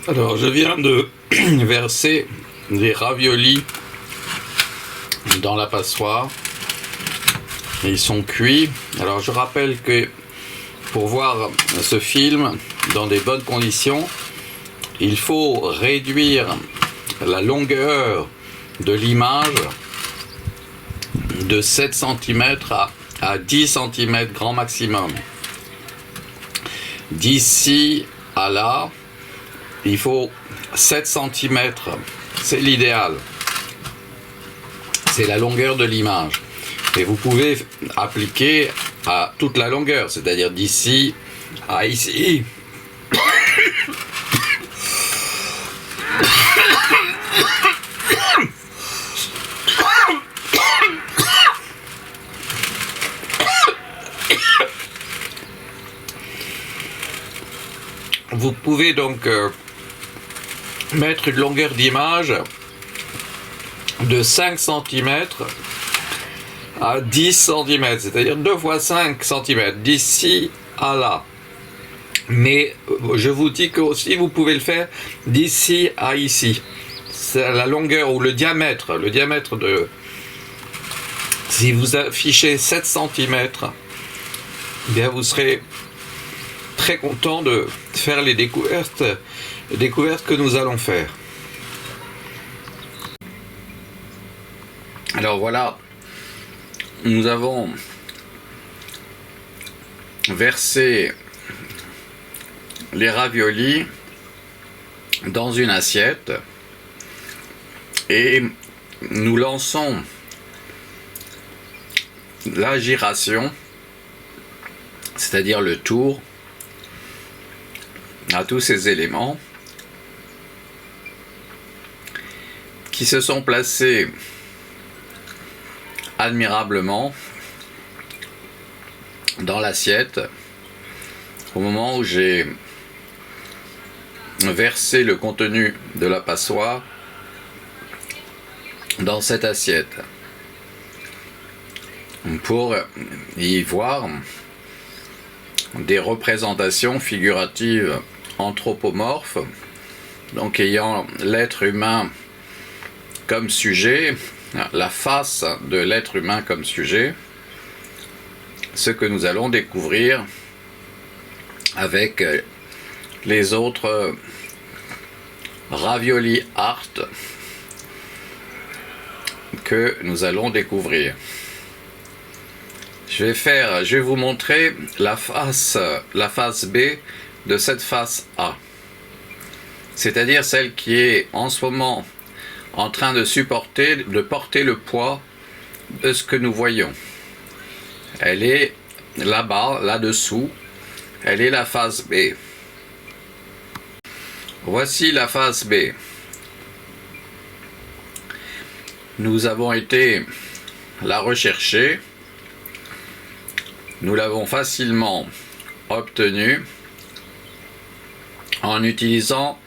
Alors, je viens de verser des raviolis dans la passoire. Et ils sont cuits. Alors, je rappelle que pour voir ce film dans des bonnes conditions, il faut réduire la longueur de l'image de 7 cm à 10 cm grand maximum. D'ici à là, il faut 7 cm, c'est l'idéal. C'est la longueur de l'image. Et vous pouvez appliquer à toute la longueur, c'est-à-dire d'ici à ici. Vous pouvez donc mettre une longueur d'image de 5 cm à 10 cm, c'est-à-dire 2 fois 5 cm, d'ici à là. Mais je vous dis que aussi vous pouvez le faire d'ici à ici. C'est la longueur ou le diamètre de... Si vous affichez 7 cm, bien vous serez très content de faire les découvertes que nous allons faire. Alors voilà, nous avons versé les raviolis dans une assiette et nous lançons la giration, c'est-à-dire le tour, à tous ces éléments qui se sont placés admirablement dans l'assiette au moment où j'ai versé le contenu de la passoire dans cette assiette pour y voir des représentations figuratives anthropomorphes, donc ayant l'être humain comme sujet, la face de l'être humain comme sujet, ce que nous allons découvrir avec les autres ravioli art que nous allons découvrir. Je vais vous montrer la face B de cette face A, c'est-à-dire celle qui est en ce moment en train de porter le poids de ce que nous voyons. Elle est là-bas, là-dessous, elle est la face B. Voici la face B. Nous avons été la rechercher, nous l'avons facilement obtenue en utilisant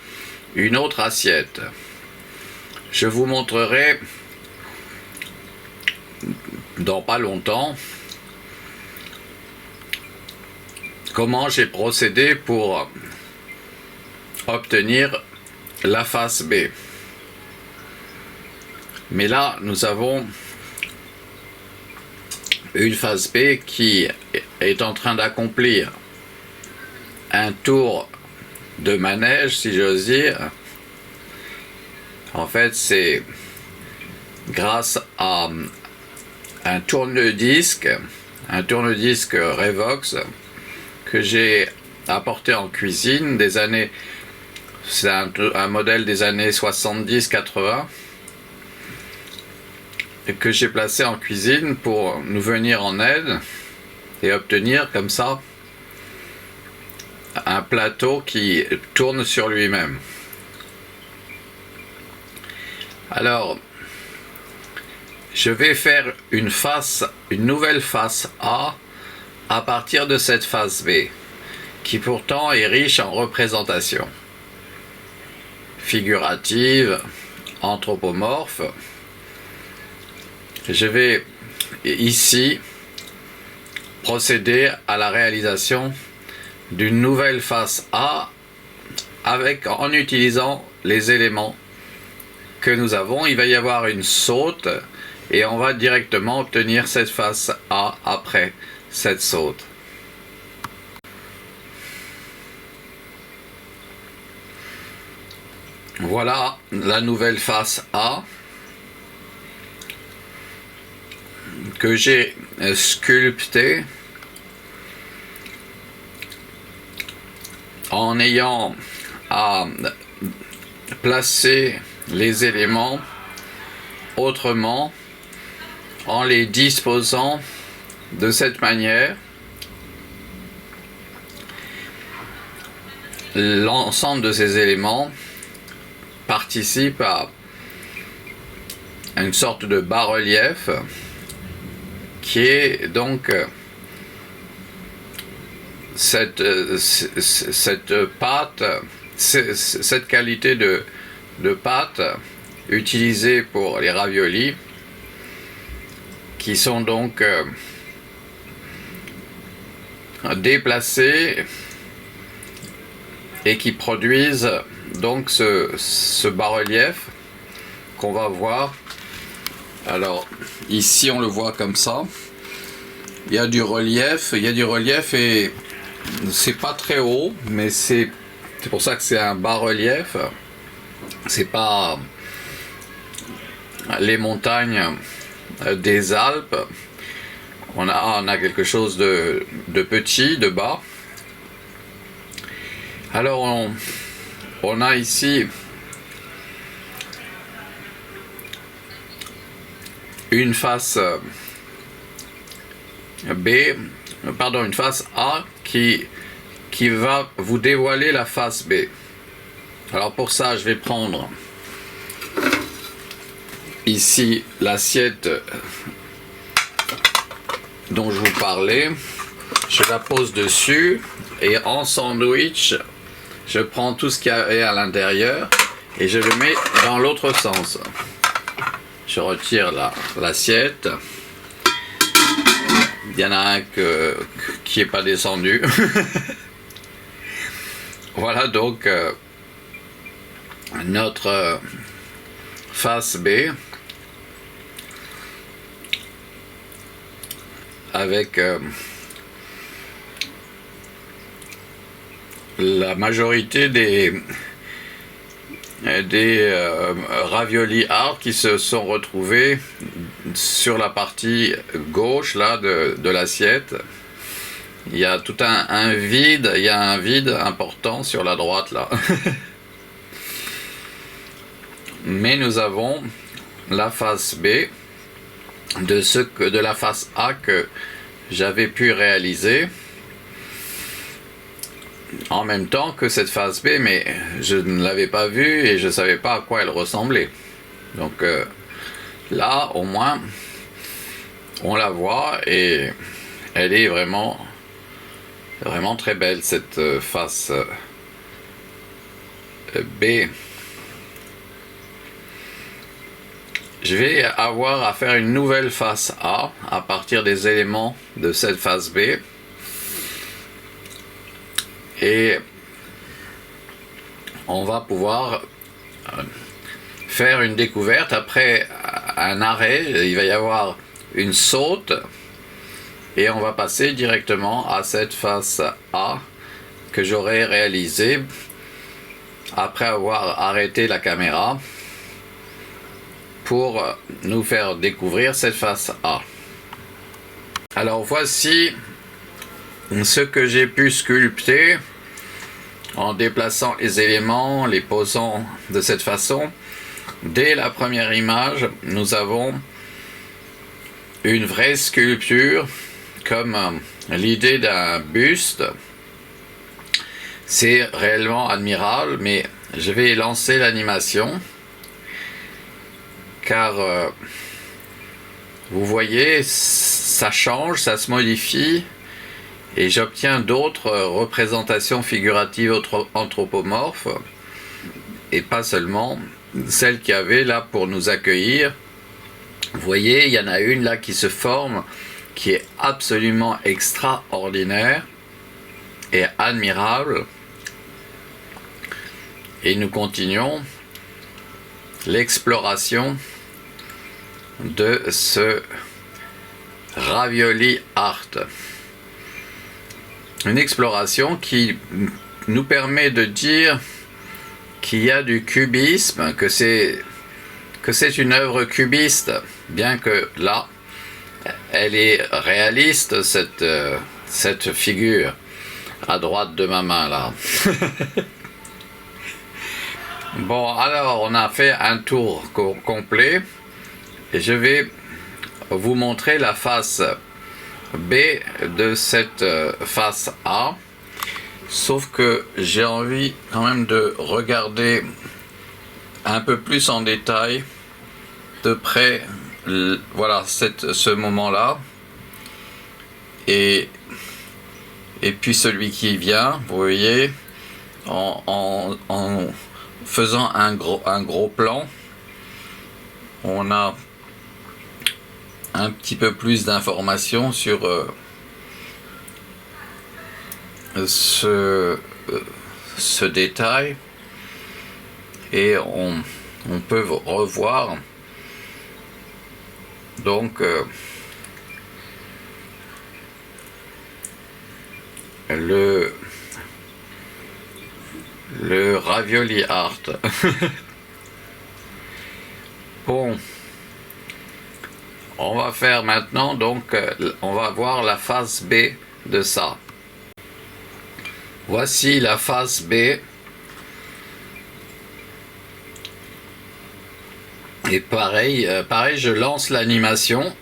une autre assiette. Je vous montrerai dans pas longtemps comment j'ai procédé pour obtenir la face B. Mais là, nous avons une face B qui est en train d'accomplir un tour de manège, si j'ose dire. En fait, c'est grâce à un tourne-disque Revox que j'ai apporté en cuisine des années, c'est un modèle des années 70-80 et que j'ai placé en cuisine pour nous venir en aide et obtenir comme ça un plateau qui tourne sur lui-même. Alors, je vais faire une nouvelle face A à partir de cette face B, qui pourtant est riche en représentations figuratives, anthropomorphes. Je vais ici procéder à la réalisation d'une nouvelle face A en utilisant les éléments que nous avons. Il va y avoir une saute et on va directement obtenir cette face A après cette saute. Voilà la nouvelle face A que j'ai sculptée en ayant à placer les éléments autrement, en les disposant de cette manière. L'ensemble de ces éléments participe à une sorte de bas-relief qui est donc cette pâte, cette qualité de pâte utilisée pour les raviolis, qui sont donc déplacés et qui produisent donc ce bas-relief qu'on va voir. Alors ici on le voit comme ça, il y a du relief et c'est pas très haut, mais c'est pour ça que c'est un bas-relief. C'est pas les montagnes des Alpes. On a quelque chose de petit, de bas. Alors on a ici une face une face A qui va vous dévoiler la face B. Alors pour ça, je vais prendre ici l'assiette dont je vous parlais. Je la pose dessus et en sandwich, je prends tout ce qu'il y a à l'intérieur et je le mets dans l'autre sens. Je retire l'assiette. Il y en a un qui n'est pas descendu. Voilà donc notre face B avec la majorité des raviolis art qui se sont retrouvés sur la partie gauche là de l'assiette. Il y a tout un vide, il y a un vide important sur la droite là. Mais nous avons la face B de la face A que j'avais pu réaliser en même temps que cette face B, mais je ne l'avais pas vue et je ne savais pas à quoi elle ressemblait. Donc là, au moins, on la voit et elle est vraiment très belle, cette face B. Je vais avoir à faire une nouvelle face A à partir des éléments de cette face B. Et on va pouvoir faire une découverte. Après un arrêt, il va y avoir une saute et on va passer directement à cette face A que j'aurai réalisée après avoir arrêté la caméra pour nous faire découvrir cette face A. Alors voici ce que j'ai pu sculpter en déplaçant les éléments, les posant de cette façon. Dès la première image, nous avons une vraie sculpture, comme l'idée d'un buste. C'est réellement admirable, mais je vais lancer l'animation, car vous voyez, ça change, ça se modifie, et j'obtiens d'autres représentations figuratives anthropomorphes, et pas seulement celles qu'il y avait là pour nous accueillir. Vous voyez, il y en a une là qui se forme, qui est absolument extraordinaire et admirable. et nous continuons l'exploration de ce ravioli art. Une exploration qui nous permet de dire qu'il y a du cubisme, que c'est une œuvre cubiste, bien que là, elle est réaliste, cette figure à droite de ma main là. Bon, alors on a fait un tour complet et je vais vous montrer la face B de cette face A, sauf que j'ai envie quand même de regarder un peu plus en détail de près, voilà, ce moment là et puis celui qui vient, vous voyez, en faisant un gros plan, on a un petit peu plus d'informations sur ce détail, et on peut revoir donc le ravioli art. Bon, on va faire maintenant, donc on va voir la face B de ça. Voici la face B. Et pareil, je lance l'animation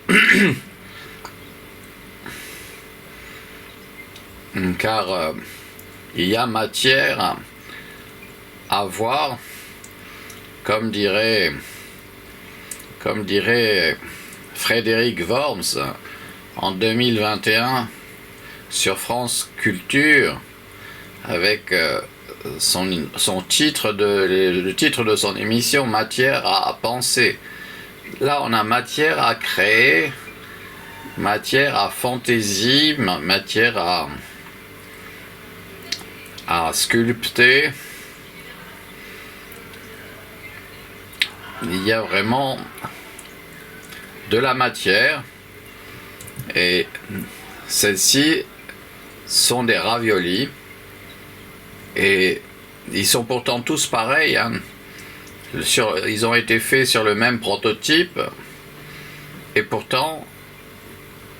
car il y a matière à voir, comme dirait Frédéric Worms en 2021 sur France Culture, avec son titre le titre de son émission, Matière à penser. Là on a matière à créer, matière à fantaisie, matière à sculpter. Il y a vraiment de la matière, et celles-ci sont des raviolis, et ils sont pourtant tous pareils, hein. Ils ont été faits sur le même prototype, et pourtant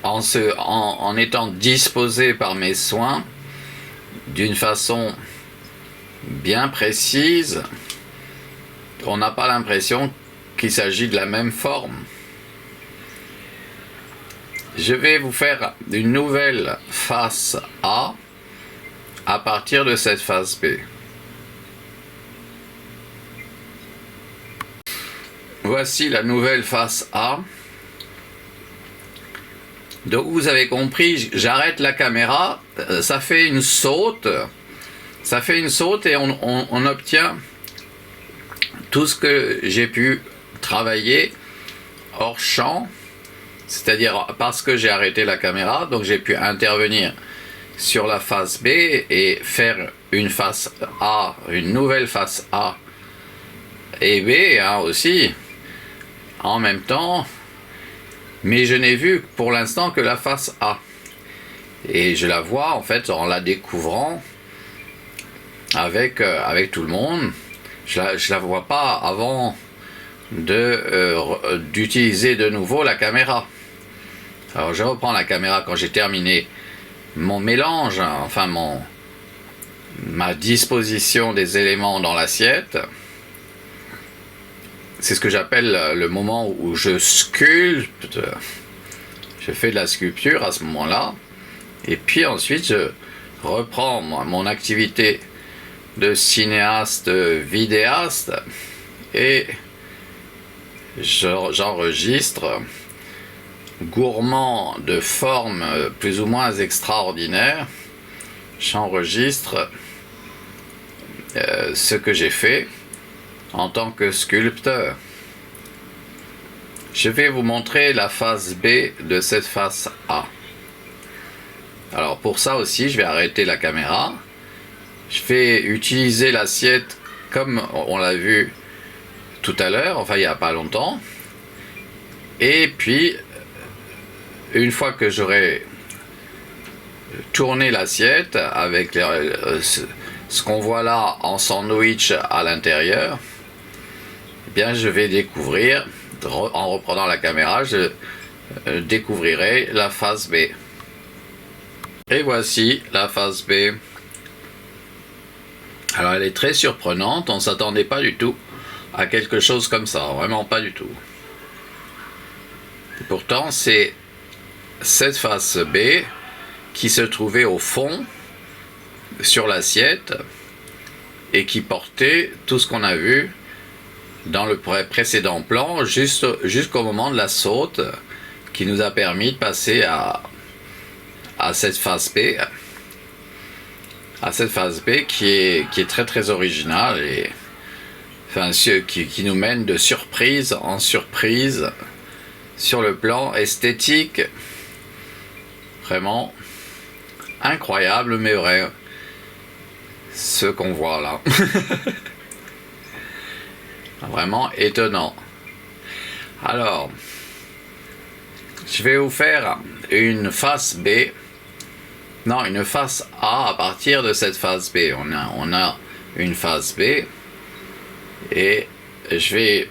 en étant disposés par mes soins d'une façon bien précise, on n'a pas l'impression qu'il s'agit de la même forme. Je vais vous faire une nouvelle face A à partir de cette face B. Voici la nouvelle face A. Donc vous avez compris, j'arrête la caméra, ça fait une saute et on obtient tout ce que j'ai pu travailler hors champ, c'est-à-dire parce que j'ai arrêté la caméra, donc j'ai pu intervenir sur la face B et faire une face A, une nouvelle face A et B, hein, aussi en même temps, mais je n'ai vu pour l'instant que la face A, et je la vois en fait en la découvrant avec tout le monde. Je la vois pas avant d'utiliser de nouveau la caméra. Alors je reprends la caméra quand j'ai terminé mon mélange, hein, enfin ma disposition des éléments dans l'assiette. C'est ce que j'appelle le moment où je sculpte. Je fais de la sculpture à ce moment-là, et puis ensuite je reprends mon activité de cinéaste vidéaste et j'enregistre, gourmand de formes plus ou moins extraordinaires. J'enregistre ce que j'ai fait en tant que sculpteur. Je vais vous montrer la face B de cette face A. Alors pour ça aussi, je vais arrêter la caméra. Je vais utiliser l'assiette comme on l'a vu tout à l'heure, enfin il n'y a pas longtemps. Et puis, une fois que j'aurai tourné l'assiette avec ce qu'on voit là en sandwich à l'intérieur, eh bien je vais découvrir, en reprenant la caméra, je découvrirai la face B. Et voici la face B. Alors elle est très surprenante, on ne s'attendait pas du tout à quelque chose comme ça, vraiment pas du tout. Et pourtant c'est cette face B qui se trouvait au fond sur l'assiette et qui portait tout ce qu'on a vu dans le précédent plan jusqu'au moment de la saute qui nous a permis de passer à cette face B, qui est très très originale et enfin, qui nous mène de surprise en surprise sur le plan esthétique. Vraiment incroyable mais vrai ce qu'on voit là. Vraiment étonnant. Alors je vais vous faire une face B, non, une face A à partir de cette face B. On a une face B et je vais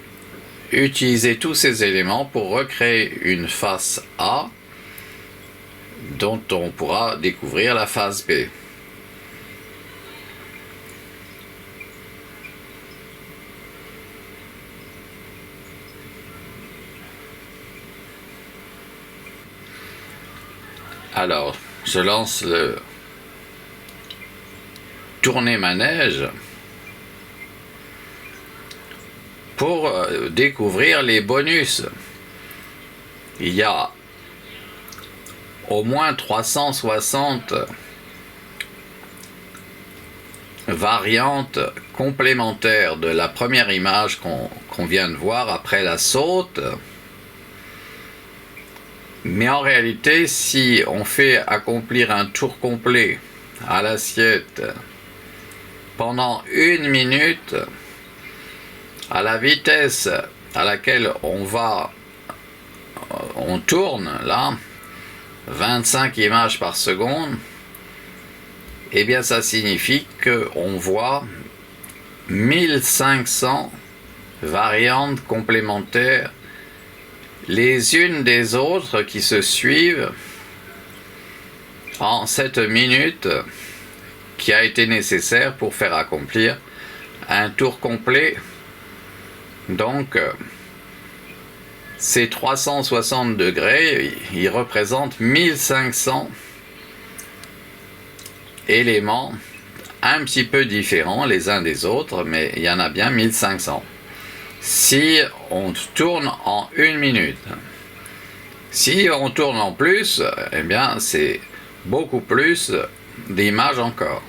utiliser tous ces éléments pour recréer une face A dont on pourra découvrir la face B. Alors, je lance le tourner manège pour découvrir les bonus. Il y a au moins 360 variantes complémentaires de la première image qu'on vient de voir après la saute. Mais en réalité, si on fait accomplir un tour complet à l'assiette pendant 1 minute, à la vitesse à laquelle on tourne là, 25 images par seconde, eh bien ça signifie qu'on voit 1500 variantes complémentaires les unes des autres qui se suivent en cette minute qui a été nécessaire pour faire accomplir un tour complet. Donc ces 360 degrés, ils représentent 1500 éléments un petit peu différents les uns des autres, mais il y en a bien 1500. Si on tourne en 1 minute. Si on tourne en plus, eh bien c'est beaucoup plus d'images encore.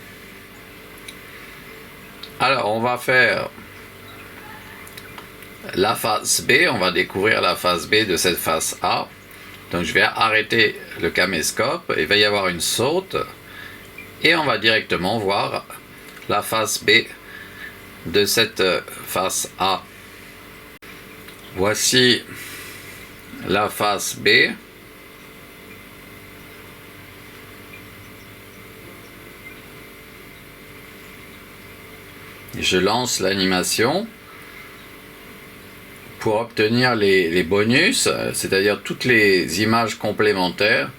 Alors on va faire la face B, on va découvrir la face B de cette face A. Donc je vais arrêter le caméscope, il va y avoir une saute et on va directement voir la face B de cette face A. Voici la face B. Je lance l'animation pour obtenir les bonus, c'est-à-dire toutes les images complémentaires,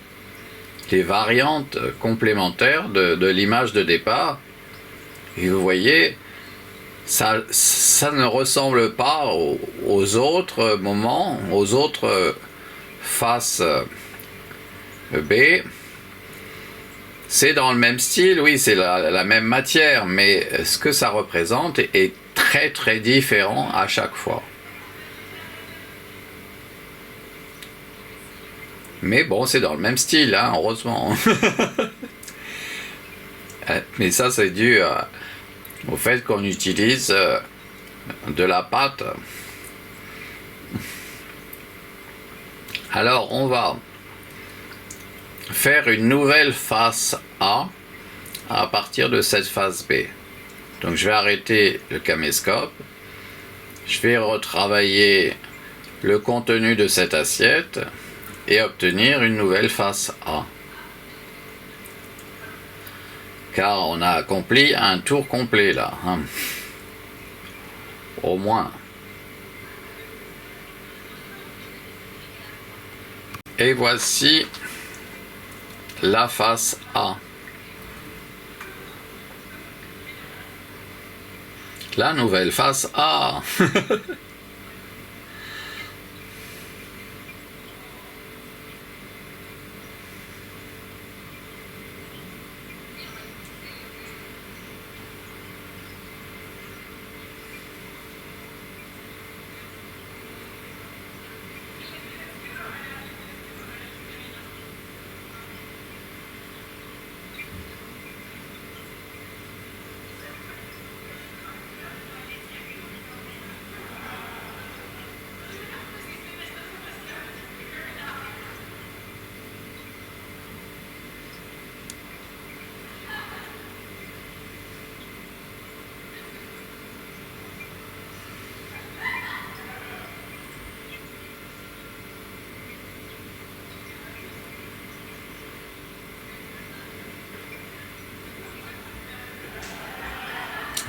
les variantes complémentaires de l'image de départ. Et vous voyez, ça ne ressemble pas aux autres moments, aux autres faces B. C'est dans le même style, oui, c'est la même matière, mais ce que ça représente est très très différent à chaque fois. Mais bon, c'est dans le même style, hein, heureusement. Mais ça, c'est dû au fait qu'on utilise de la pâte. Alors, on va faire une nouvelle face A à partir de cette face B. Donc je vais arrêter le caméscope. Je vais retravailler le contenu de cette assiette et obtenir une nouvelle face A. Car on a accompli un tour complet là. Hein. Au moins. Et voici la face A. La nouvelle face A.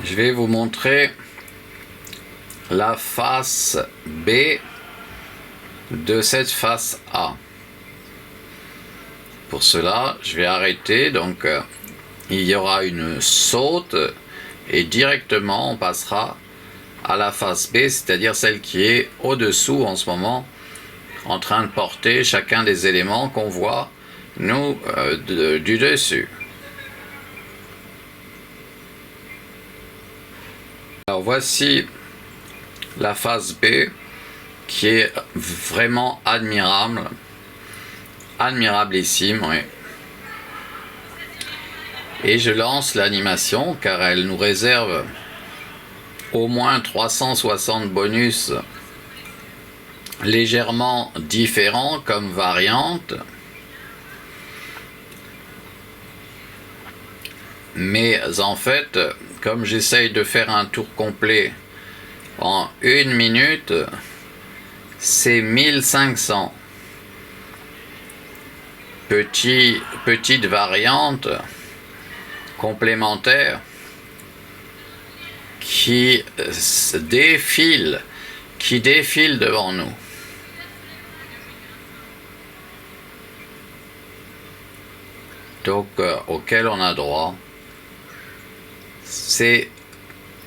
Je vais vous montrer la face B de cette face A. Pour cela, je vais arrêter. Donc, il y aura une saute et directement on passera à la face B, c'est-à-dire celle qui est au-dessous en ce moment, en train de porter chacun des éléments qu'on voit, nous, du dessus. Alors voici la face B qui est vraiment admirablissime, oui. Et je lance l'animation car elle nous réserve au moins 360 bonus légèrement différents comme variantes. Mais en fait, comme j'essaye de faire un tour complet en 1 minute, c'est 1500 petites variantes complémentaires qui défilent devant nous. Donc, auquel on a droit. C'est,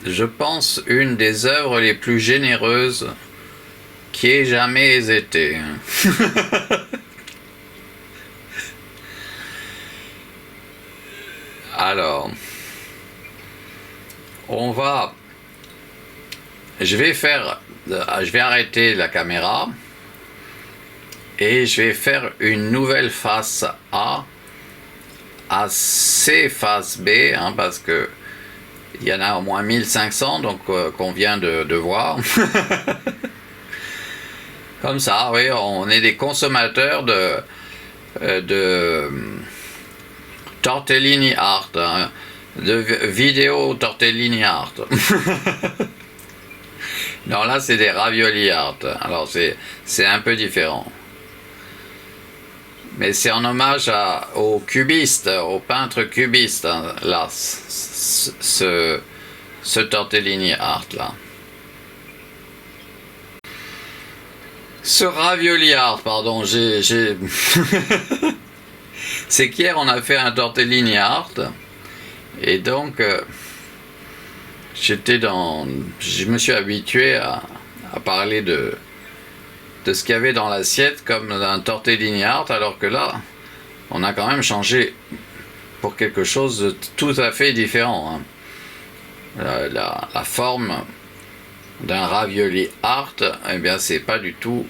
je pense, une des œuvres les plus généreuses qui ait jamais été. Alors, je vais arrêter la caméra et je vais faire une nouvelle face A à ces faces B, hein, parce que il y en a au moins 1500, donc qu'on vient de voir. Comme ça, oui, on est des consommateurs de tortellini art, hein, de vidéo tortellini art. Non, là c'est des ravioli art. Alors c'est un peu différent. Mais c'est en hommage aux cubistes, aux peintres cubistes, hein, là, ce tortellini art là. Ce ravioli art, pardon, c'est qu'hier on a fait un tortellini art et donc je me suis habitué à parler de ce qu'il y avait dans l'assiette comme un tortellini art, alors que là on a quand même changé pour quelque chose de tout à fait différent, hein. La forme d'un ravioli art, eh bien c'est pas du tout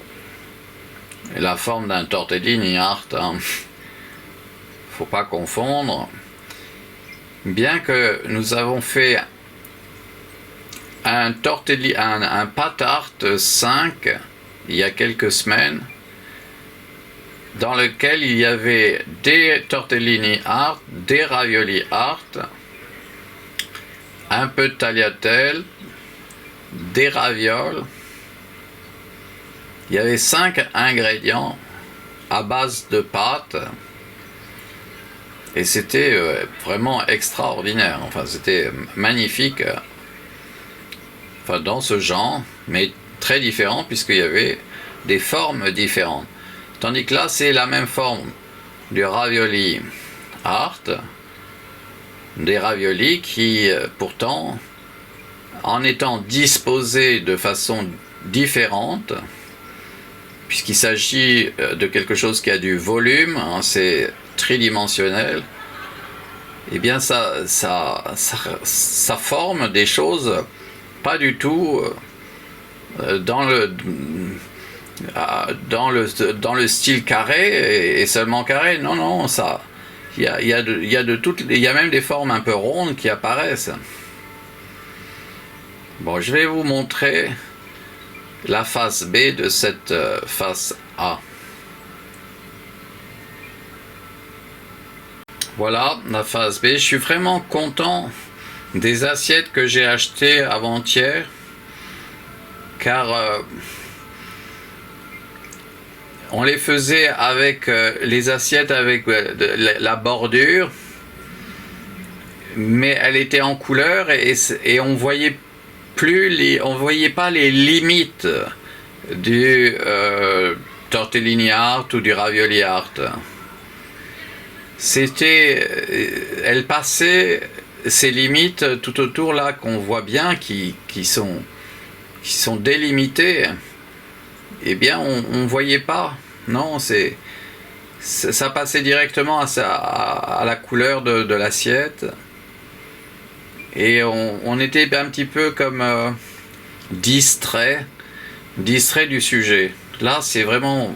la forme d'un tortellini art, hein. Faut pas confondre. Bien que nous avons fait un pâte art 5 il y a quelques semaines, dans lequel il y avait des tortellini art, des ravioli art, un peu de tagliatelle, des ravioles. Il y avait 5 ingrédients à base de pâtes et c'était vraiment extraordinaire. Enfin, c'était magnifique. Enfin, dans ce genre, mais très différent puisqu'il y avait des formes différentes. Tandis que là, c'est la même forme du ravioli art, des raviolis qui, pourtant, en étant disposés de façon différente, puisqu'il s'agit de quelque chose qui a du volume, hein, c'est tridimensionnel, eh bien ça forme des choses pas du tout dans le style carré et seulement carré. Non, non, ça, il y a même des formes un peu rondes qui apparaissent. Bon, je vais vous montrer la face B de cette face A. Voilà la face B. Je suis vraiment content des assiettes que j'ai achetées avant-hier, car on les faisait avec les assiettes avec la bordure, mais elle était en couleur et on voyait pas les limites du tortellini art ou du ravioli art. Elle passait ces limites tout autour là qu'on voit bien qui sont délimitées. Eh bien, on voyait pas. Non, ça passait directement à la couleur de l'assiette. Et on était un petit peu comme distrait du sujet. Là, c'est vraiment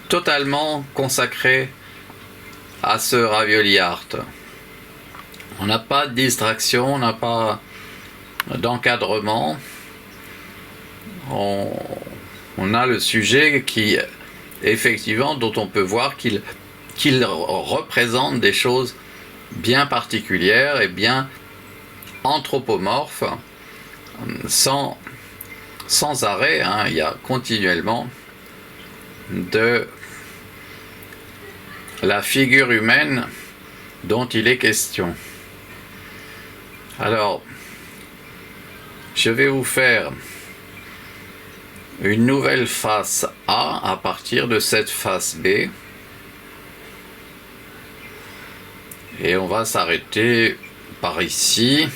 totalement consacré à ce ravioli art. On n'a pas de distraction, on n'a pas d'encadrement. On a le sujet qui, effectivement, dont on peut voir qu'il représente des choses bien particulières et bien anthropomorphes, sans arrêt, hein, il y a continuellement de la figure humaine dont il est question. Alors, je vais vous faire une nouvelle face A à partir de cette face B. Et on va s'arrêter par ici.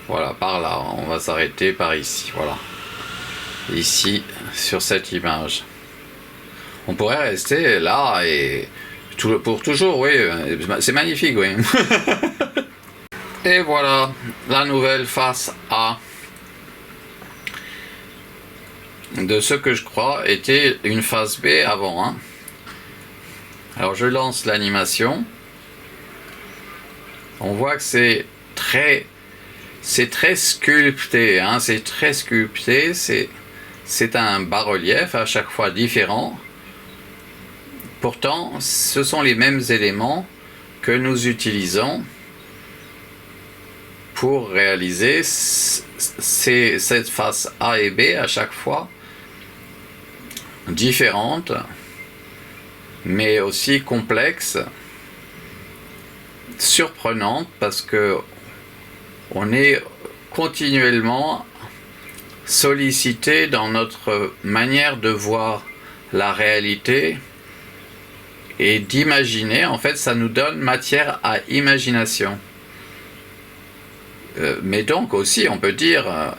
Voilà, par là. On va s'arrêter par ici. Voilà. Ici, sur cette image. On pourrait rester là et pour toujours, oui. C'est magnifique, oui. Et voilà, la nouvelle face A de ce que je crois était une face B avant. Hein. Alors je lance l'animation. On voit que c'est très sculpté. Hein. C'est très sculpté. C'est un bas-relief à chaque fois différent. Pourtant, ce sont les mêmes éléments que nous utilisons pour réaliser cette face A et B à chaque fois différentes, mais aussi complexes, surprenantes, parce que on est continuellement sollicité dans notre manière de voir la réalité et d'imaginer. En fait, ça nous donne matière à imagination. Mais donc aussi, on peut dire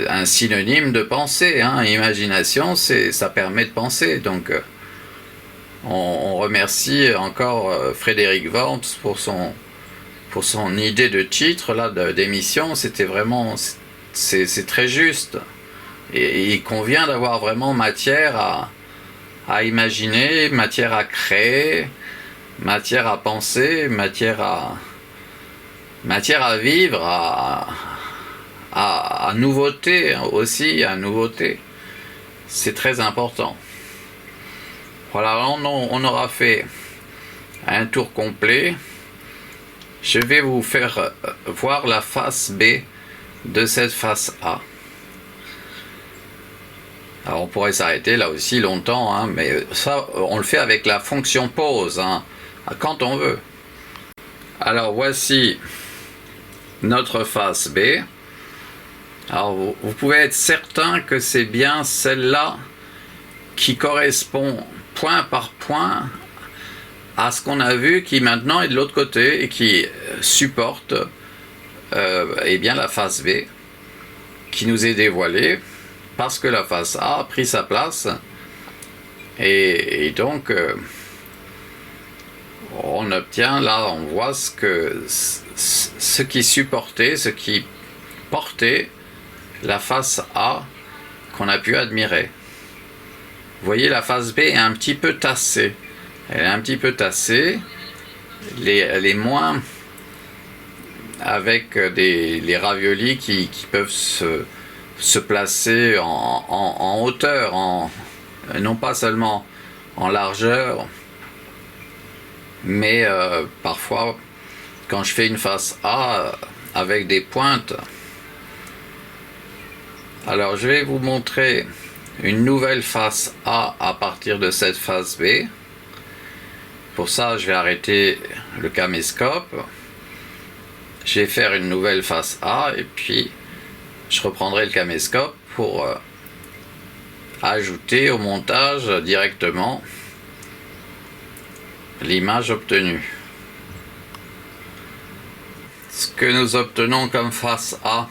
un synonyme de pensée. Hein. Imagination, ça permet de penser. Donc, on remercie encore Frédéric Worms pour son idée de titre là d'émission. C'était vraiment, c'est très juste. Et il convient d'avoir vraiment matière à imaginer, matière à créer, matière à penser, matière à vivre, à nouveauté aussi, à nouveauté. C'est très important. Voilà, on aura fait un tour complet, je vais vous faire voir la face B de cette face A. Alors on pourrait s'arrêter là aussi longtemps, hein, mais ça on le fait avec la fonction pause, hein, quand on veut. Alors voici notre face B. Alors vous pouvez être certain que c'est bien celle-là qui correspond point par point à ce qu'on a vu, qui maintenant est de l'autre côté et qui supporte eh bien la face B qui nous est dévoilée parce que la face A a pris sa place et donc on obtient là, on voit ce qui supportait, ce qui portait la face A qu'on a pu admirer. Vous voyez, la face B est un petit peu tassée. Elle est un petit peu tassée. Elle est moins avec les raviolis qui peuvent se placer en hauteur, non pas seulement en largeur, mais parfois quand je fais une face A avec des pointes. Alors je vais vous montrer une nouvelle face A à partir de cette face B. Pour ça, je vais arrêter le caméscope. Je vais faire une nouvelle face A et puis je reprendrai le caméscope pour ajouter au montage directement l'image obtenue. Ce que nous obtenons comme face A,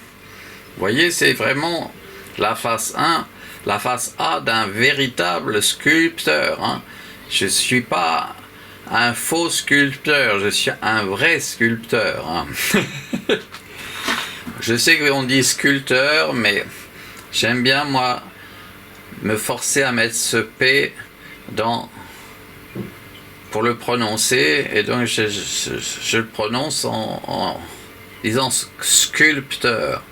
vous voyez, c'est vraiment la face 1, la face A d'un véritable sculpteur, hein. Je ne suis pas un faux sculpteur, je suis un vrai sculpteur, hein. Je sais qu'on dit sculpteur, mais j'aime bien, moi, me forcer à mettre ce P pour le prononcer, et donc je le prononce en disant sculpteur.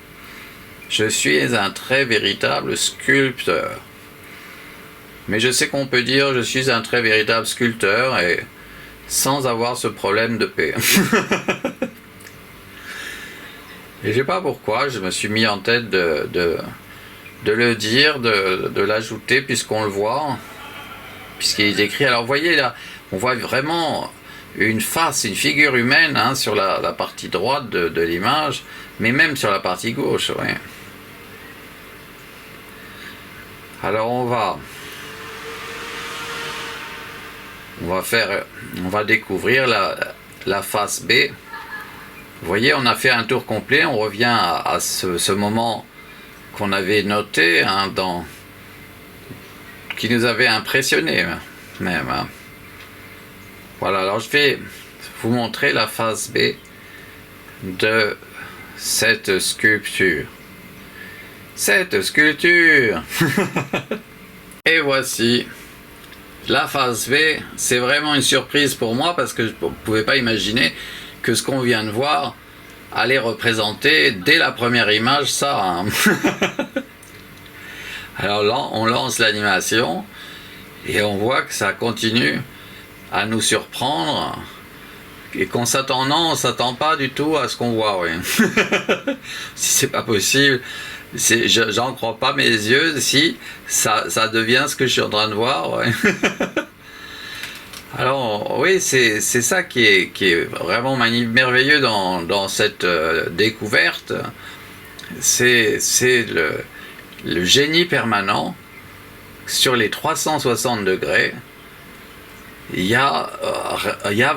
Je suis un très véritable sculpteur. Mais je sais qu'on peut dire je suis un très véritable sculpteur et sans avoir ce problème de P. Et je sais pas pourquoi, je me suis mis en tête de le dire, de l'ajouter puisqu'on le voit, puisqu'il est écrit. Alors vous voyez là, on voit vraiment une face, une figure humaine, hein, sur la partie droite de l'image, mais même sur la partie gauche. Ouais. Alors on va découvrir la face B. Vous voyez, on a fait un tour complet, on revient à ce moment qu'on avait noté, hein, qui nous avait impressionné même. Hein. Voilà, alors je vais vous montrer la face B de cette sculpture. Et voici la face B. C'est vraiment une surprise pour moi parce que je ne pouvais pas imaginer que ce qu'on vient de voir allait représenter dès la première image ça. Hein. Alors là, on lance l'animation et on voit que ça continue à nous surprendre et qu'on s'attend, non, on s'attend pas du tout à ce qu'on voit. Oui. Si c'est pas possible, j'en crois pas mes yeux. Si ça devient ce que je suis en train de voir. Ouais. Alors oui, c'est ça qui est vraiment merveilleux dans cette découverte. C'est le génie permanent sur les 360 degrés. Il y a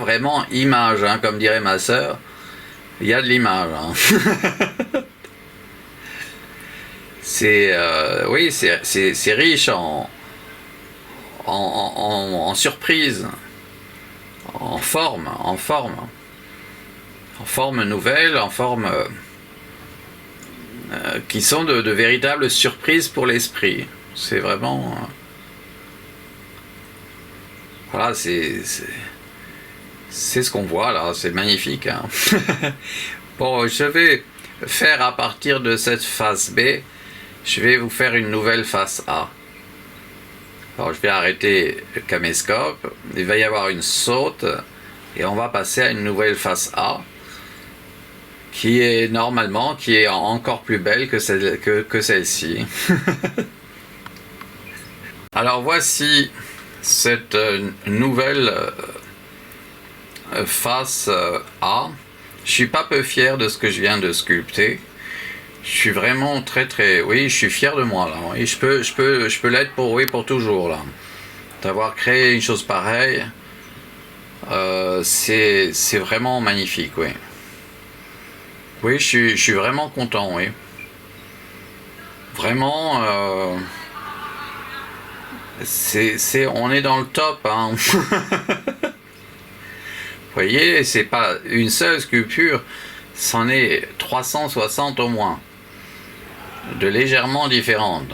vraiment image, hein, comme dirait ma sœur. Il y a de l'image. Hein. Oui, c'est riche en surprise, en forme nouvelle, en forme qui sont de véritables surprises pour l'esprit. C'est vraiment voilà, c'est ce qu'on voit là, c'est magnifique. Hein. Bon, je vais faire à partir de cette face B, je vais vous faire une nouvelle face A. Alors je vais arrêter le caméscope, il va y avoir une saute Et on va passer à une nouvelle face A qui est normalement encore plus belle que celle-ci. Alors voici cette nouvelle face A. Je suis pas peu fier de ce que je viens de sculpter. Je suis vraiment oui, je suis fier de moi là. Et je peux l'être pour toujours là. D'avoir créé une chose pareille, c'est vraiment magnifique, oui. Oui, je suis vraiment content, oui. Vraiment, on est dans le top, hein. Vous voyez, c'est pas une seule sculpture, c'en est 360 au moins, de légèrement différentes.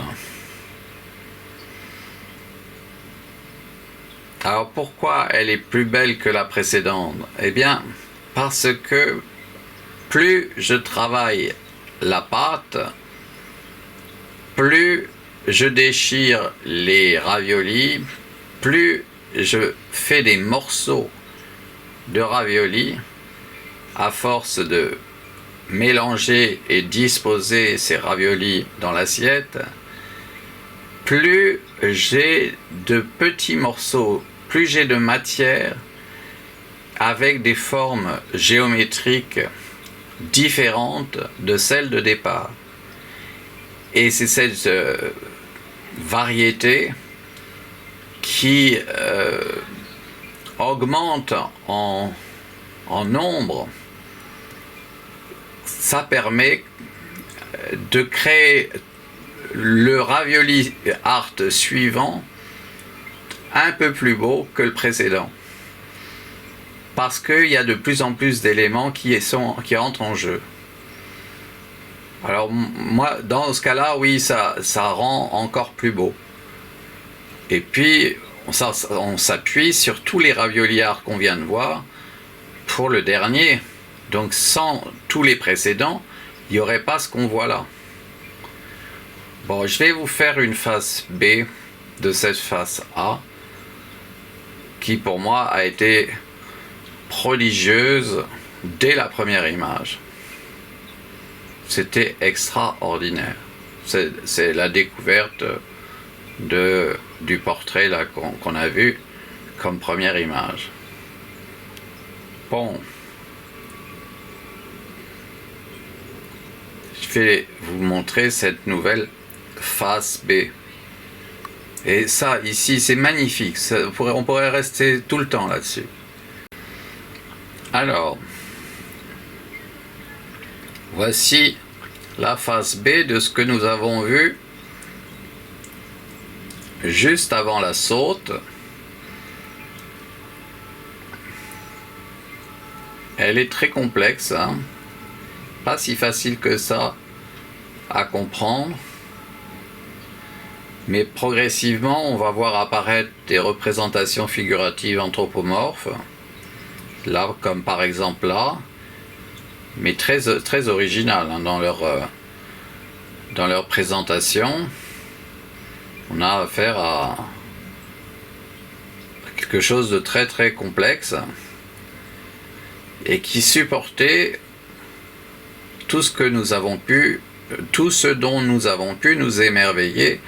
Alors pourquoi elle est plus belle que la précédente? Eh bien, parce que plus je travaille la pâte, plus je déchire les raviolis, plus je fais des morceaux de raviolis à force de mélanger et disposer ces raviolis dans l'assiette, plus j'ai de petits morceaux, plus j'ai de matière avec des formes géométriques différentes de celles de départ. Et c'est cette variété qui augmente en nombre. Ça permet de créer le ravioli art suivant un peu plus beau que le précédent. Parce qu'il y a de plus en plus d'éléments qui entrent en jeu. Alors moi, dans ce cas-là, oui, ça rend encore plus beau. Et puis, on s'appuie sur tous les raviolis art qu'on vient de voir pour le dernier. Donc sans tous les précédents, il n'y aurait pas ce qu'on voit là. Bon, je vais vous faire une face B de cette face A, qui pour moi a été prodigieuse dès la première image. C'était extraordinaire. C'est la découverte du portrait là qu'on a vu comme première image. Bon. Je vais vous montrer cette nouvelle face B. Et ça, ici, c'est magnifique. On pourrait rester tout le temps là-dessus. Alors, voici la face B de ce que nous avons vu juste avant la saute. Elle est très complexe, hein. Pas si facile que ça à comprendre, mais progressivement on va voir apparaître des représentations figuratives anthropomorphes, là comme par exemple là, mais très originales, hein, dans leur présentation. On a affaire à quelque chose de très complexe et qui supportait tout ce dont nous avons pu nous émerveiller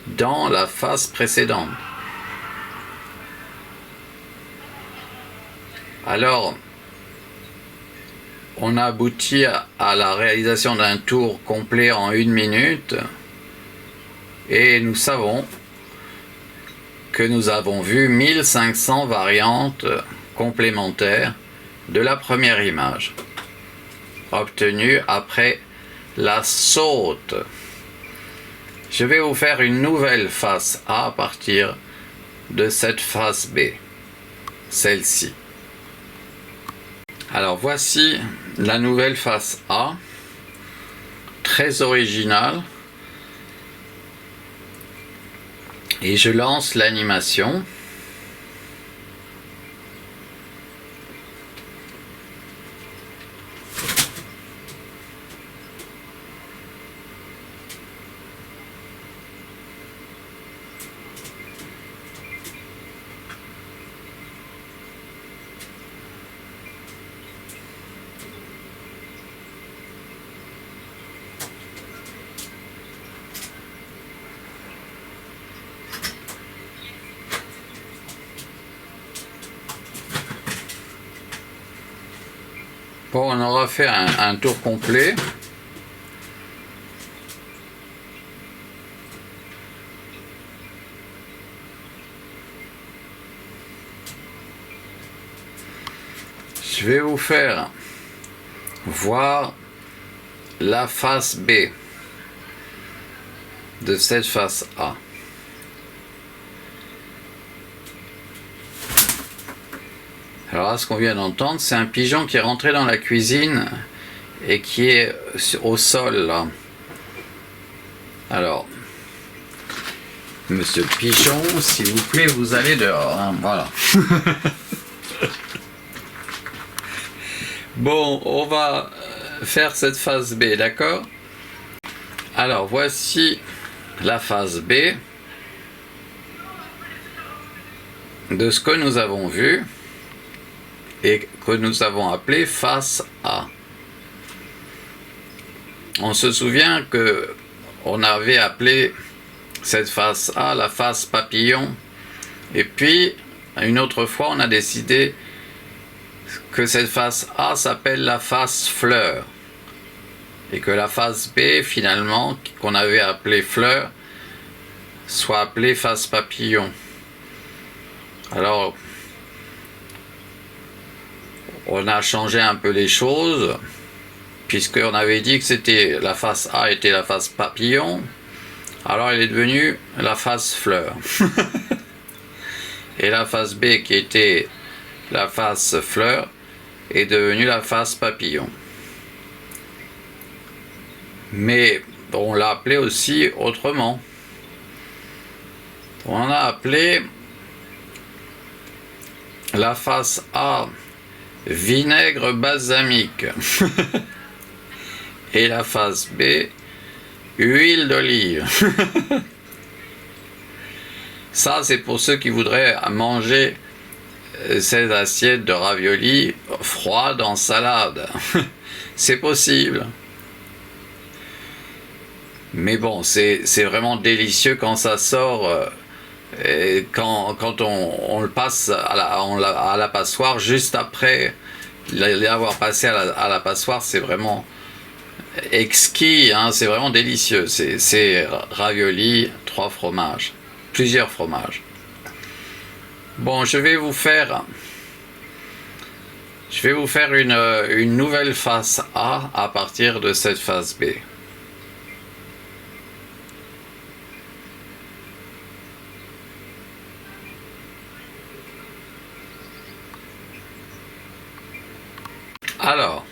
dans la phase précédente. Alors, on a abouti à la réalisation d'un tour complet en 1 minute, et nous savons que nous avons vu 1500 variantes complémentaires de la première image, obtenue après la saute. Je vais vous faire une nouvelle face A à partir de cette face B, celle-ci. Alors voici la nouvelle face A, très originale, et je lance l'animation. Bon, on aura fait un tour complet. Je vais vous faire voir la face B de cette face A. Alors là, ce qu'on vient d'entendre, c'est un pigeon qui est rentré dans la cuisine et qui est au sol là. Alors, monsieur le pigeon, s'il vous plaît, vous allez dehors, hein, voilà. Bon, on va faire cette phase B, d'accord? Alors, voici la phase B de ce que nous avons vu et que nous avons appelé face A. On se souvient que on avait appelé cette face A la face papillon, et puis une autre fois on a décidé que cette face A s'appelle la face fleur, et que la face B finalement qu'on avait appelée fleur soit appelée face papillon. Alors on a changé un peu les choses, puisqu'on avait dit que c'était la face A était la face papillon, alors elle est devenue la face fleur. Et la face B, qui était la face fleur, est devenue la face papillon. Mais on l'a appelée aussi autrement. On a appelé la face A vinaigre balsamique et la face B huile d'olive. Ça, c'est pour ceux qui voudraient manger cette assiette de raviolis froide en salade. C'est possible. Mais bon, c'est vraiment délicieux quand ça sort, quand on le passe à la passoire, juste après l'avoir passé à la passoire, c'est vraiment exquis, hein, c'est vraiment délicieux. C'est ravioli, 3 fromages, plusieurs fromages. Bon, je vais vous faire une nouvelle face A à partir de cette face B. Alors,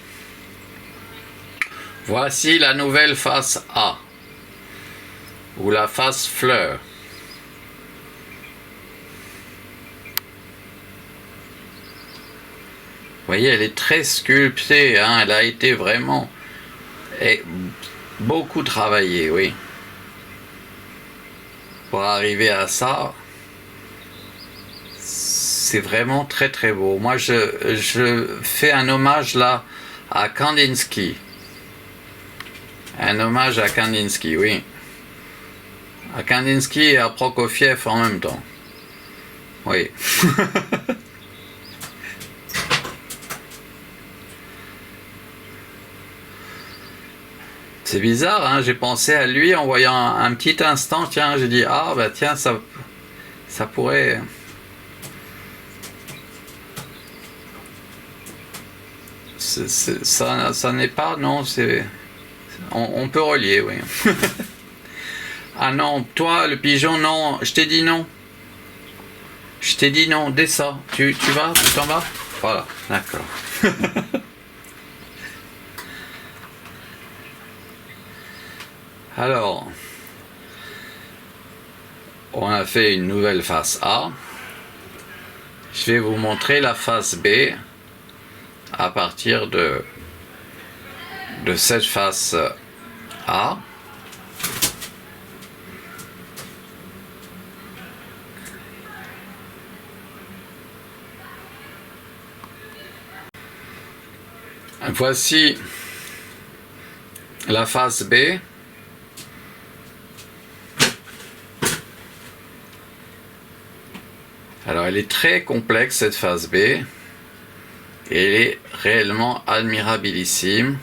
voici la nouvelle face A, ou la face fleur. Vous voyez, elle est très sculptée, hein, elle a été vraiment beaucoup travaillée, oui. Pour arriver à ça, c'est vraiment très très beau. Moi, je fais un hommage là à Kandinsky. Un hommage à Kandinsky, oui. À Kandinsky et à Prokofiev en même temps. Oui. C'est bizarre, hein, j'ai pensé à lui en voyant un petit instant, tiens, j'ai dit, ah bah tiens, ça pourrait... Ça n'est pas, non, c'est... On peut relier, oui. Ah non, toi, le pigeon, non, je t'ai dit non. Je t'ai dit non, descends. Tu vas, tu t'en vas? Voilà, d'accord. Alors, on a fait une nouvelle face A. Je vais vous montrer la face B à partir de cette face A. Voici la face B. Alors elle est très complexe cette face B, Et elle est réellement admirabilissime.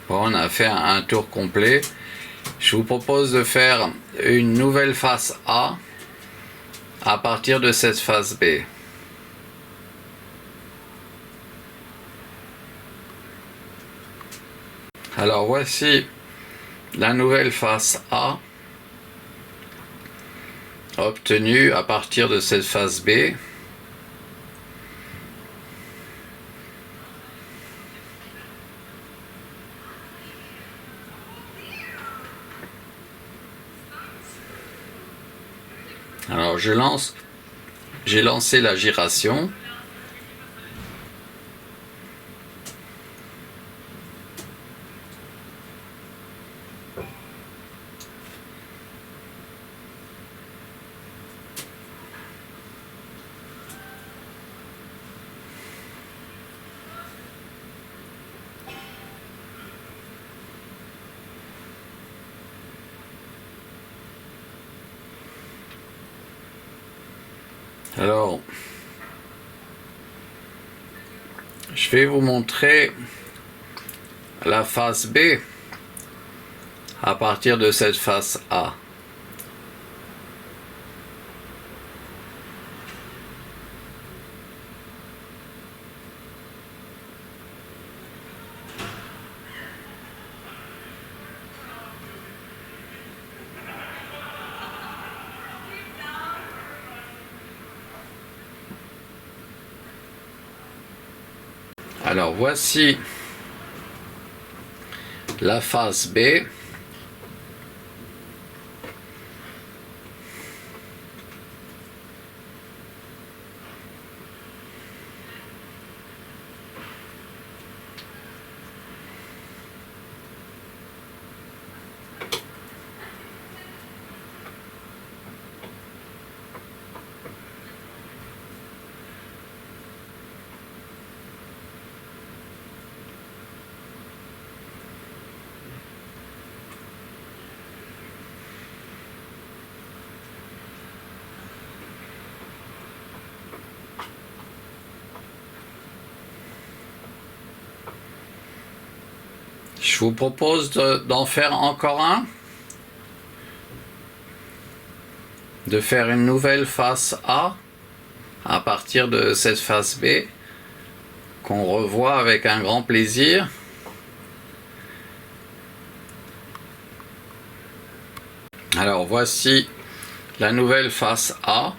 Bon, on a fait un tour complet. Je vous propose de faire une nouvelle face A à partir de cette face B. Alors voici la nouvelle face A obtenue à partir de cette face B. Alors j'ai lancé la giration. Alors, je vais vous montrer la face B à partir de cette face A. Alors voici la face B. Je vous propose d'en faire encore un, de faire une nouvelle face A à partir de cette face B qu'on revoit avec un grand plaisir. Alors voici la nouvelle face A.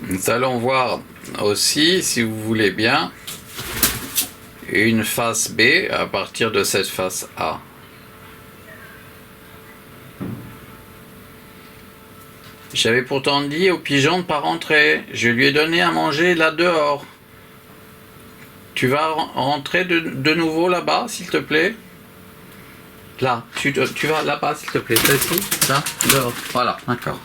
Nous allons voir aussi, si vous voulez bien, une face B à partir de cette face A. J'avais pourtant dit au pigeon de ne pas rentrer. Je lui ai donné à manger là dehors. Tu vas rentrer de nouveau là-bas, s'il te plaît? Là, tu vas là-bas, s'il te plaît. Ici, là, dehors. Voilà, d'accord.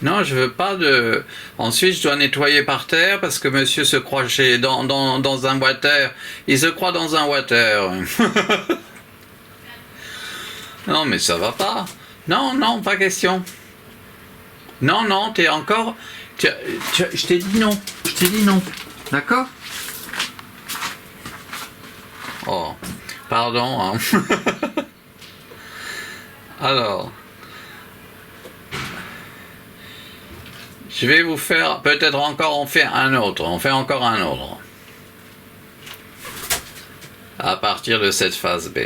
Non, je veux pas de... Ensuite, je dois nettoyer par terre parce que monsieur se croit dans un water. Il se croit dans un water. Non, mais ça va pas. Non, non, pas question. Non, non, t'es encore... je t'ai dit non. Je t'ai dit non. D'accord? Oh, pardon. Hein. Alors, je vais vous faire peut-être encore, on fait un autre. On fait encore un autre. À partir de cette phase B.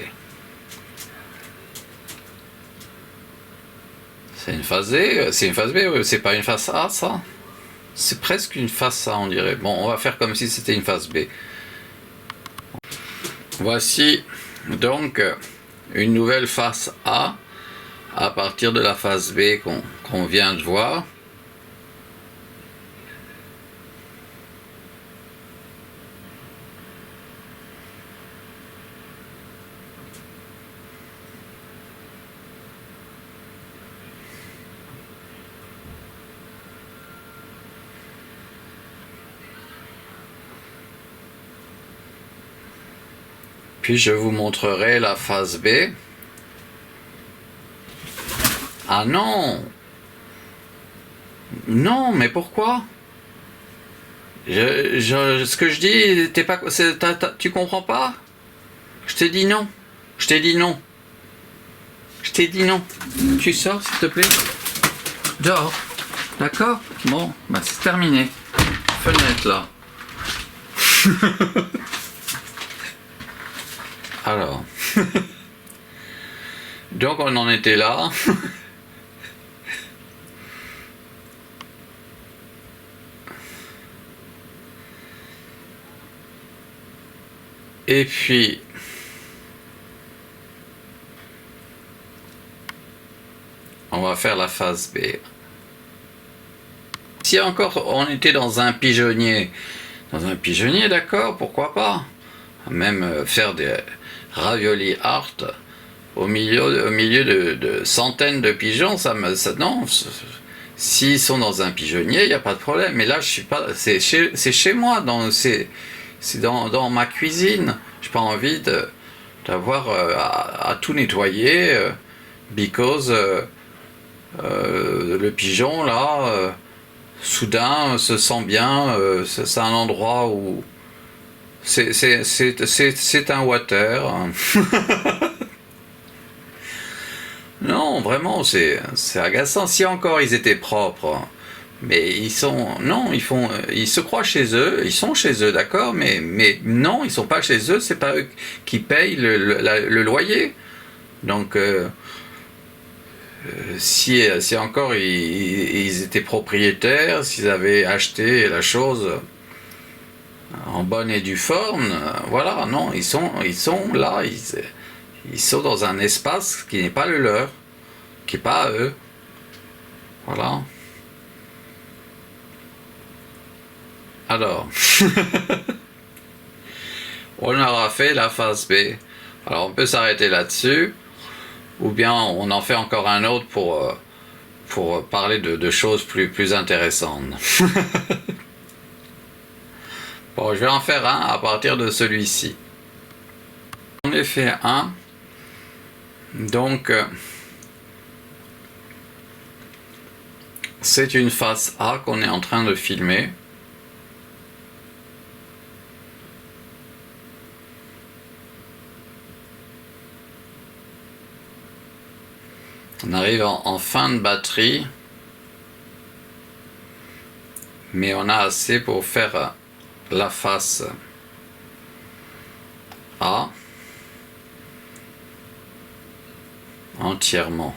C'est une phase D, c'est une phase B, c'est pas une phase A, ça? C'est presque une phase A, on dirait. Bon, on va faire comme si c'était une phase B. Voici donc une nouvelle phase A à partir de la phase B qu'on vient de voir. Puis je vous montrerai la phase B. Ah non! Non, mais pourquoi? Ce que je dis, tu comprends pas? Je t'ai dit non. Je t'ai dit non. Je t'ai dit non. Tu sors, s'il te plaît? Dehors. D'accord? Bon, bah c'est terminé. Fenêtre là. Alors, donc on en était là. Et puis, on va faire la phase B. Si encore on était dans un pigeonnier, d'accord, pourquoi pas? Même faire des ravioli art au milieu de centaines de pigeons, non. S'ils sont dans un pigeonnier, il n'y a pas de problème. Mais là, je suis pas. C'est chez moi, c'est dans ma cuisine. J'ai pas envie d'avoir à tout nettoyer, because le pigeon là, soudain se sent bien. C'est un endroit où c'est un water. Non, vraiment, c'est agaçant. Si encore ils étaient propres, mais ils se croient chez eux, ils sont chez eux, d'accord, mais non, ils sont pas chez eux, c'est pas eux qui payent le loyer. Donc, si encore ils étaient propriétaires, s'ils avaient acheté la chose en bonne et due forme, voilà, non, ils sont là, ils sont dans un espace qui n'est pas le leur, qui n'est pas à eux. Voilà. Alors, on aura fait la phase B. Alors, on peut s'arrêter là-dessus, ou bien on en fait encore un autre pour parler de choses plus intéressantes. Bon, je vais en faire un à partir de celui-ci. On en fait un. Donc, c'est une face A qu'on est en train de filmer. On arrive en fin de batterie, mais on a assez pour faire la face A entièrement.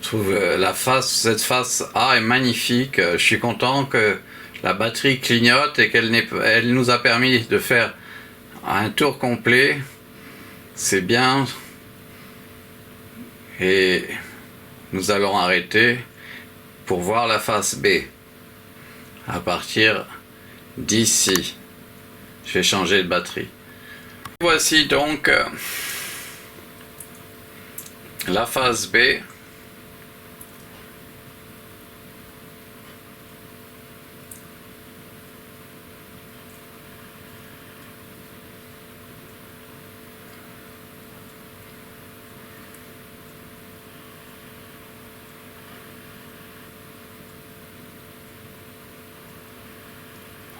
Je trouve cette face A est magnifique. Je suis content que la batterie clignote et elle nous a permis de faire un tour complet. C'est bien. Et nous allons arrêter pour voir la face B à partir d'ici. Je vais changer de batterie. Voici donc la phase B.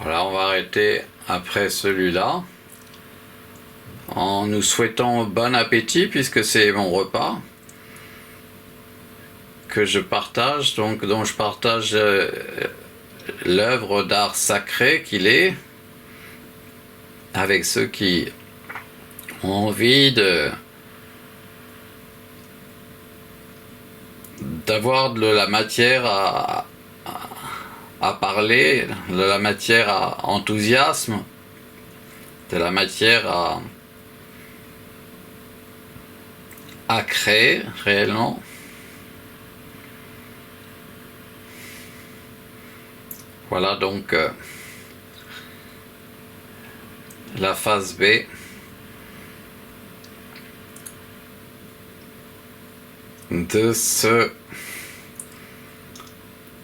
Voilà, on va arrêter après celui-là en nous souhaitant bon appétit puisque c'est mon repas que je partage, donc dont je partage l'œuvre d'art sacré qu'il est avec ceux qui ont envie d'avoir de la matière à parler, de la matière à enthousiasme, de la matière à créer réellement. Voilà donc la phase B de ce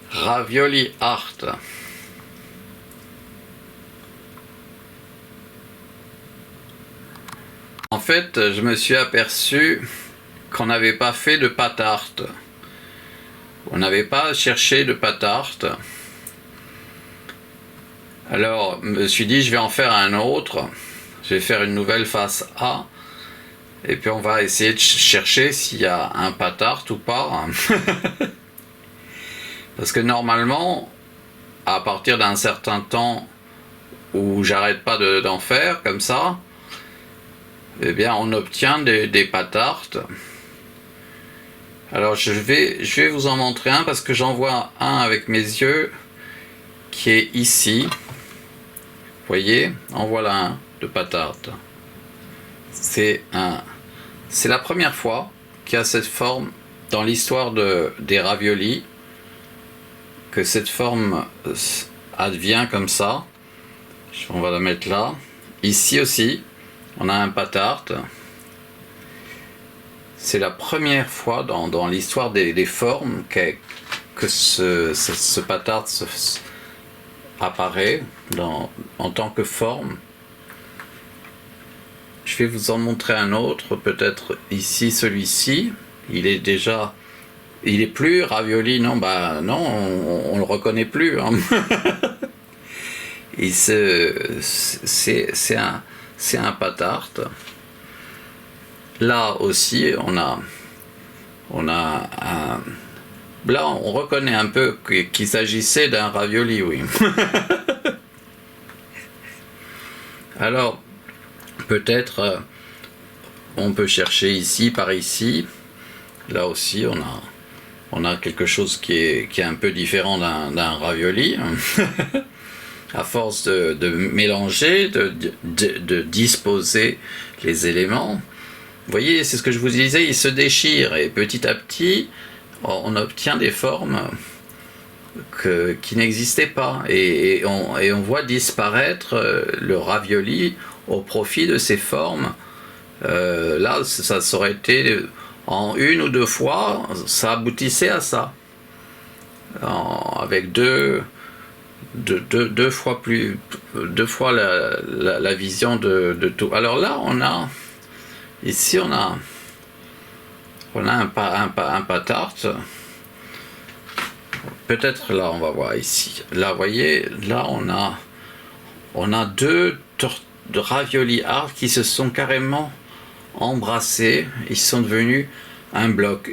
Ravioli Art. En fait, je me suis aperçu qu'on n'avait pas fait de pâte art. On n'avait pas cherché de pâte art. Alors, je me suis dit, je vais en faire un autre. Je vais faire une nouvelle face A. Et puis, on va essayer de chercher s'il y a un pâte art ou pas. Parce que normalement, à partir d'un certain temps où j'arrête pas d'en faire comme ça, eh bien, on obtient des pâte art. Alors, je vais vous en montrer un parce que j'en vois un avec mes yeux qui est ici. Vous voyez, en voilà un de pâte art. C'est la première fois qu'il y a cette forme dans l'histoire des raviolis, que cette forme advient comme ça. On va la mettre là. Ici aussi, on a un pâte art. C'est la première fois dans l'histoire des formes que ce pâte art apparaît en tant que forme. Je vais vous en montrer un autre, peut-être ici, celui-ci. Il est plus ravioli, non, bah non, on le reconnaît plus. Hein. C'est un pâte art. Là aussi, on a un. Là, on reconnaît un peu qu'il s'agissait d'un ravioli, oui. Alors, peut-être, on peut chercher ici, par ici. Là aussi, on a quelque chose qui est un peu différent d'un ravioli. À force de mélanger, de disposer les éléments. Vous voyez, c'est ce que je vous disais, il se déchire et petit à petit, on obtient des formes qui n'existaient pas. Et on voit disparaître le ravioli au profit de ces formes. Là, ça aurait été en une ou deux fois, ça aboutissait à ça. Avec deux fois la vision de tout. Alors là, ici on a un pâte art. Peut-être là, on va voir ici. Là, vous voyez, là on a deux ravioli art qui se sont carrément embrassés. Ils sont devenus un bloc.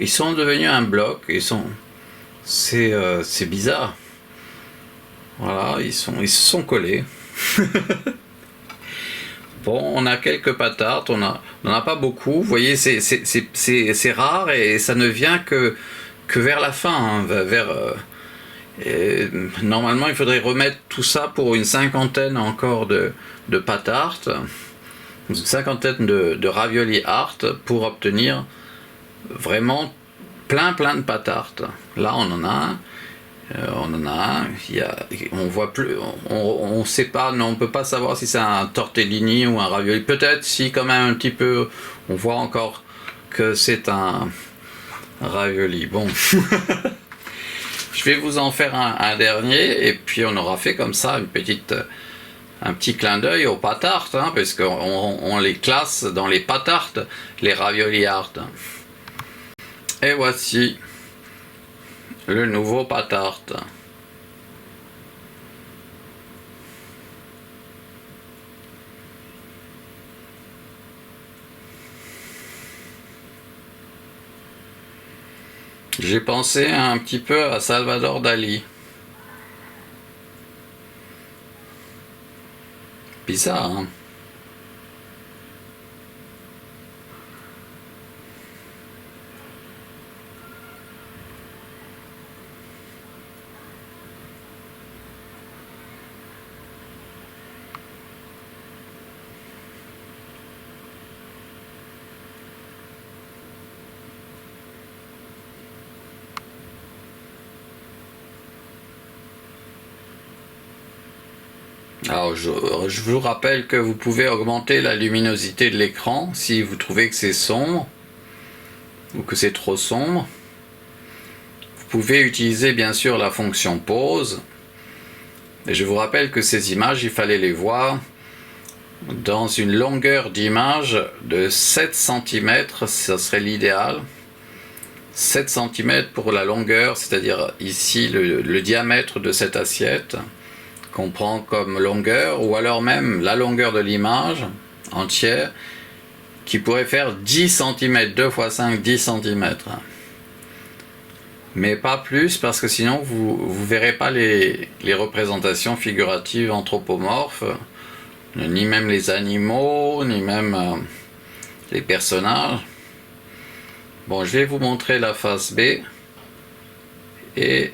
C'est bizarre. Voilà, ils se sont collés. Bon, on a quelques pâte art, on n'en a pas beaucoup. Vous voyez, c'est rare et ça ne vient que vers la fin. Hein, Et normalement, il faudrait remettre tout ça pour une cinquantaine encore de pâte art, une cinquantaine de raviolis art pour obtenir vraiment plein de pâte art. Là, on en a un. On voit plus, on sait pas, non, on peut pas savoir si c'est un tortellini ou un ravioli. Peut-être si quand même un petit peu, on voit encore que c'est un ravioli. Bon, je vais vous en faire un dernier et puis on aura fait comme ça un petit clin d'œil aux pâtes art, hein, parce qu'on les classe dans les pâtes art, les raviolis art. Et voici le nouveau pâte art. J'ai pensé un petit peu à Salvador Dali. Bizarre, hein? Alors, je vous rappelle que vous pouvez augmenter la luminosité de l'écran si vous trouvez que c'est sombre ou que c'est trop sombre. Vous pouvez utiliser bien sûr la fonction pause. Et je vous rappelle que ces images, il fallait les voir dans une longueur d'image de 7 cm, ça serait l'idéal. 7 cm pour la longueur, c'est-à-dire ici le diamètre de cette assiette qu'on prend comme longueur, ou alors même la longueur de l'image entière qui pourrait faire 10 cm, 2 x 5, 10 cm. Mais pas plus, parce que sinon vous verrez pas les représentations figuratives anthropomorphes, ni même les animaux, ni même les personnages. Bon, je vais vous montrer la face B, et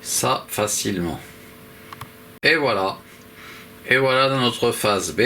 ça facilement. Et voilà notre face B.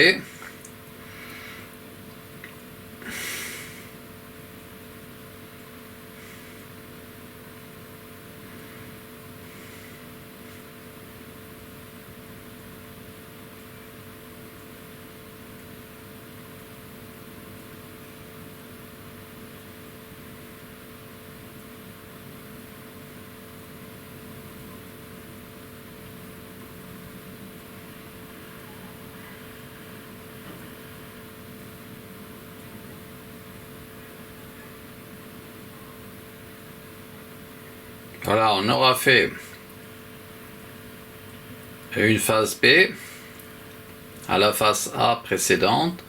Voilà, on aura fait une face B à la face A précédente,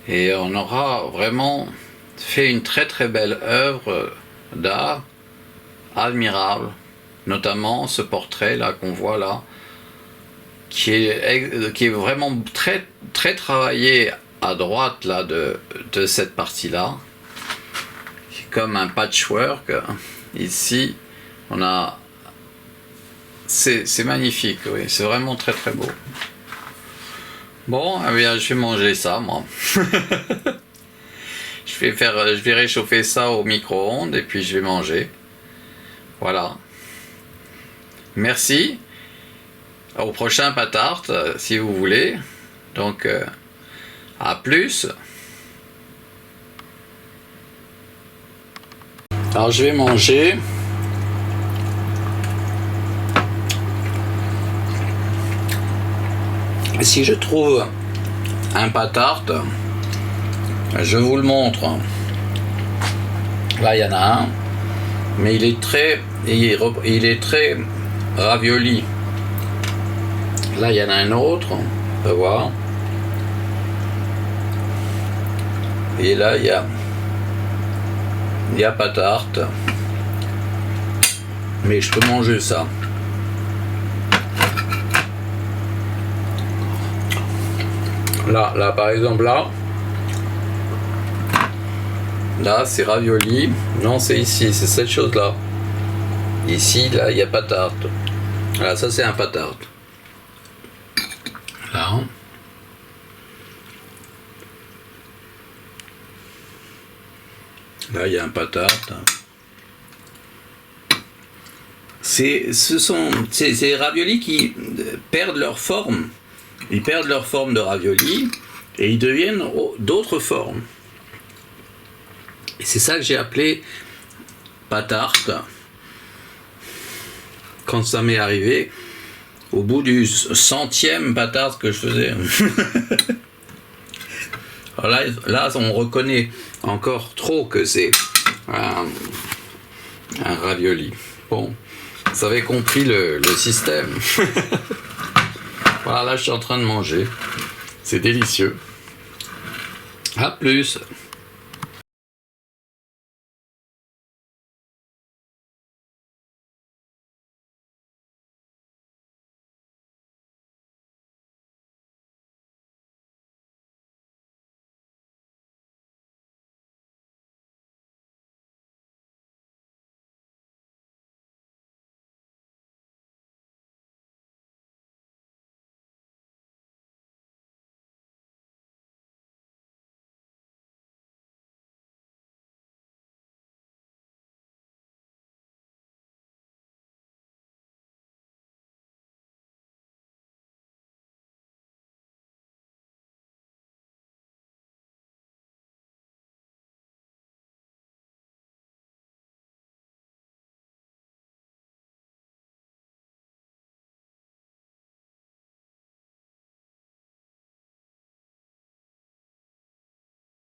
et on aura vraiment fait une très belle œuvre d'art, admirable, notamment ce portrait là qu'on voit là, qui est vraiment très travaillé à droite là de cette partie là, comme un patchwork. Ici on a, c'est magnifique, oui, c'est vraiment très beau. Bon, eh bien, je vais manger ça, moi. Je vais réchauffer ça au micro-ondes et puis je vais manger. Voilà. Merci. Au prochain pâte art, si vous voulez. Donc, à plus. Alors, je vais manger. Si je trouve un pâte art, je vous le montre. Là, il y en a un, mais il est très ravioli. Là, il y en a un autre, on peut voir. Et là, il y a pâte art. Mais je peux manger ça. Là, par exemple, là, Là, c'est ravioli. Non, c'est ici, c'est cette chose-là. Ici, là, il y a patate. Voilà, ça, c'est un patate. Là. Là, il y a un patate. C'est des raviolis qui perdent leur forme. Ils perdent leur forme de ravioli et ils deviennent d'autres formes. Et c'est ça que j'ai appelé patarte. Quand ça m'est arrivé, au bout du 100e patarte que je faisais. Alors là, on reconnaît encore trop que c'est un ravioli. Bon, vous avez compris le système. Voilà, là je suis en train de manger. C'est délicieux. À plus.